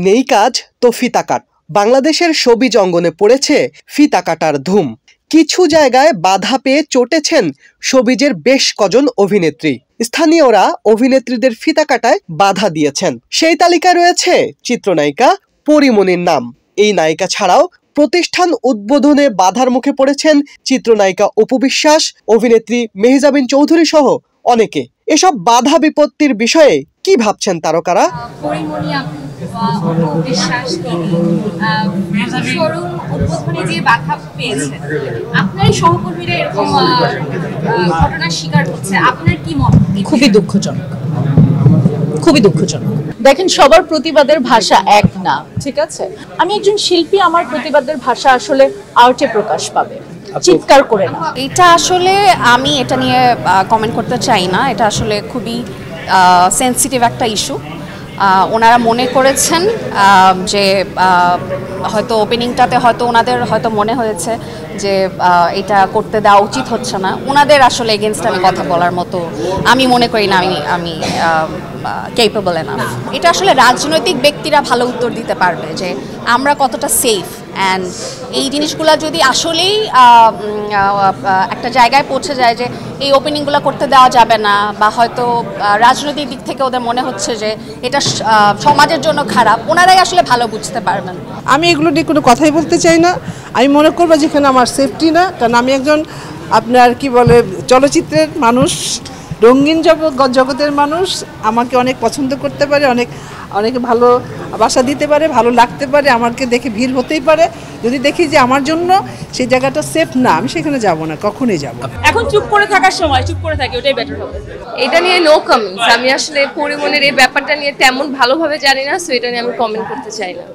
নেই কাজ তো ফিতা কাট। বাংলাদেশের শোবিজ অঙ্গনে পড়েছে ফিতা কাটার ধুম। কিছু জায়গায় বাধা পেয়ে চটেছেন শোবিজের বেশ কজন অভিনেত্রী। স্থানীয়রা অভিনেত্রীদের ফিতা কাটায় বাধা দিয়েছেন। সেই তালিকায় রয়েছে চিত্রনায়িকা পরীমনির নাম। এই নায়িকা ছাড়াও প্রতিষ্ঠান উদ্বোধনে বাধার মুখে পড়েছেন চিত্রনায়িকা অপু বিশ্বাস, অভিনেত্রী মেহজাবিন চৌধুরী সহ অনেকে। এসব বাধা বিপত্তির বিষয়ে কি ভাবছেন তারকারা? পরীমনি আপু অপু বিশ্বাস শোরুম উদ্বোধনে যে বাধা পেয়েছে, আপনার সহকর্মীরা এরকম ঘটনার শিকার হচ্ছে, আপনার কি মত? খুবই দুঃখজনক, খুবই দুঃখজনক। দেখেন, সবার প্রতিবাদের ভাষা এক না, ঠিক আছে? আমি একজন শিল্পী, আমার প্রতিবাদের ভাষা আসলে আর্টে প্রকাশ পাবে, চিৎকার করে না। এটা আসলে আমি এটা নিয়ে কমেন্ট করতে চাই না। এটা আসলে খুবই সেন্সিটিভ একটা ইস্যু। ওনারা মনে করেছেন যে হয়তো ওপেনিংটাতে হয়তো ওনাদের হয়তো মনে হয়েছে যে এটা করতে দেওয়া উচিত হচ্ছে না। ওনাদের আসলে এগেনস্ট আমি কথা বলার মতো আমি মনে করি না আমি কেপেবল এনাফ। এটা আসলে রাজনৈতিক ব্যক্তিরা ভালো উত্তর দিতে পারবে যে আমরা কতটা সেফ, অ্যান্ড এই জিনিসগুলো যদি আসলেই একটা জায়গায় পৌঁছে যায় যে এই ওপেনিংগুলো করতে দেওয়া যাবে না, বা হয়তো রাজনৈতিক দিক থেকে ওদের মনে হচ্ছে যে এটা সমাজের জন্য খারাপ, ওনারাই আসলে ভালো বুঝতে পারবেন। আমি এগুলো নিয়ে কোনো কথাই বলতে চাই না। আমি মনে করবো যেখানে আমার সেফটি না, কারণ আমি একজন আপনার কি বলে চলচ্চিত্রের মানুষ, রঙিন জগতের মানুষ। আমাকে অনেক পছন্দ করতে পারে, অনেকে ভালো বাসা দিতে পারে, ভালো লাগতে পারে, আমাকে দেখে ভিড় হতেই পারে। যদি দেখি যে আমার জন্য সেই জায়গাটা সেফ না, আমি সেখানে যাব না, কখনোই যাব। এখন চুপ করে থাকার সময় চুপ করে থাকি, ওটাই বেটার হবে। এটা নিয়ে নো কমেন্টস। আমি আসলে পরিমনির এই ব্যাপারটা নিয়ে তেমন ভালোভাবে জানি না, সো এটা নিয়ে আমি কমেন্ট করতে চাই না।